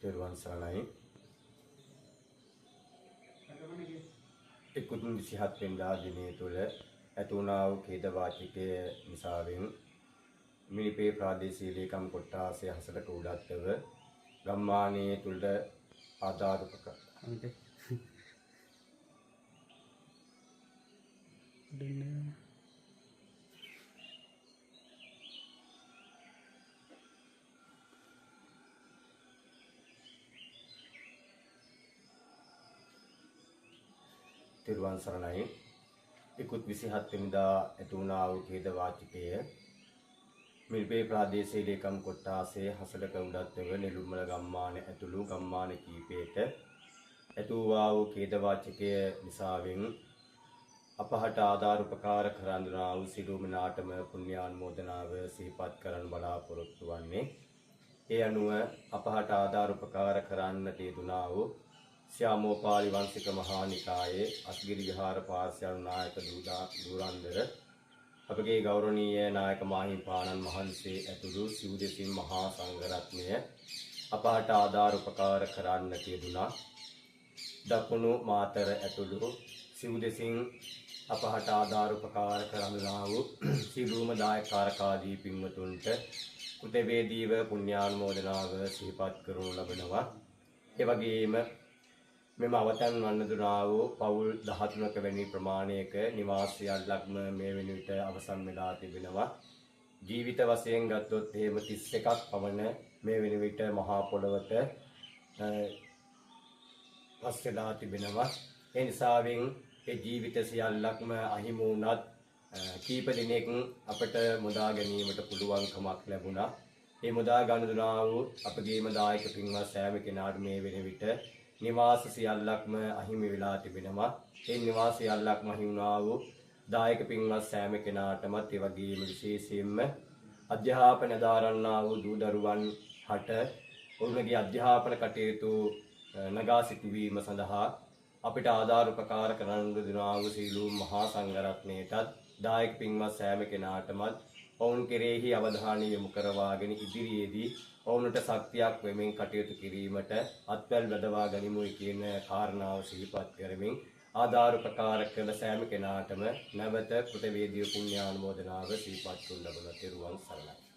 තෙරුවන් සරණයි. ඉක්කුතුන් 27 වෙනිදා දිනය තුළ ඇති වුණා වූ ඛේදවාචකය නිසාවෙන් මිනිපේ ප්‍රාදේශීය ලේකම් කොට්ටාසය හසලක උඩත්ව ගම්මානයේ තුළ ආධාරපක තෙරුවන් සරණයි. ඉක්කුත් 27 වෙනිදා ඇති වුණා වූ ඛේදවාචකය මිල්පේ ප්‍රාදේශීය ලේකම් කොට්ටාසයේ හසලක උඩත්ව නෙළුම්මල ගම්මාන ඇතුළු ගම්මාන කීපයට ඇති වූ ඛේදවාචකය නිසාවෙන් අපහට ආධාර උපකාර කරන්නා වූ සිළුම නාටම පුණ්‍යානුමෝදනාව සිහිපත් කරන් බලාපොරොත්තු වන්නේ. ඒ අනුව අපහට ආධාර උපකාර කරන්නට යෙදුනා වූ ශ්‍යාමෝපාලි වංශික මහා නිකායේ අස්ගිරි විහාර පාර්ශ්ව නායක දුරන්දර අපගේ ගෞරවනීය නායක මාහිමිපාණන් වහන්සේ ඇතුළු සිව් දෙසින් මහා සංඝරත්නය අපහට ආධාර උපකාර කරන්නට යෙදුනා. දකුණු මාතර ඇතුළු සිව් දෙසින් අපහට ආධාර උපකාර කරන්නා වූ සිළුම දායකාරකාදී පින්වතුන්ට කෘතවේදීව පුණ්‍යානුමෝදනාව සිහිපත් කරනු ලබනවා. ඒ වගේම මෙම අවතන් වන්නදුනා වූ පවුල් 13ක වැනි ප්‍රමාණයක නිවාසියන්ලක්ම මේ වෙන විට අවසන් වෙලා තිබෙනවා. ජීවිත වශයෙන් ගත්තොත් එහෙම 31ක් පමණ මේ වෙන විට මහා පොළොවට පස් වෙලා තිබෙනවා. ඒ නිසාවෙන් ඒ ජීවිත සියල්ලක්ම අහිමි වුණත් කීප දිනක් අපට මුදා ගැනීමට පුළුවන්කමක් ලැබුණා. ඒ මුදා ගන්නා වූ අපගේම දායක පින්වත් සෑම කෙනාට මේ වෙන විට නිවාස සියල්ලක්ම අහිමි වෙලා තිබෙනවා. ඒ නිවාස සියල්ලක්ම අහිමි වුණා වූ දායක පින්වත් සෑම කෙනාටමත් ඒ වගේම විශේෂයෙන්ම අධ්‍යාපන දාරන්නා වූ දූ දරුවන් හට ඔවුන්ගේ අධ්‍යාපන කටයුතු නගා සිටුවීම සඳහා අපිට ආධාර උපකාර කරන දෙනා වූ සීලූ මහා සංඝරත්නයටත් දායක පින්වත් සෑම කෙනාටමත් ඔවුන් කෙරෙහි අවධානය යොමු කරවාගෙන ඉදිරියේදී ඔවුන්ට ශක්තියක් වෙමින් කටයුතු කිරීමට අත්වැල් බදවා ගනිමුයි කියන කාරණාව සිහිපත් කරමින් ආධාර උපකාර කළ සෑම කෙනාටම නැවත කෘතවේදී පුණ්‍යානුමෝදනාව සිහිපත් කරන ලබන තෙරුවන් සරණයි.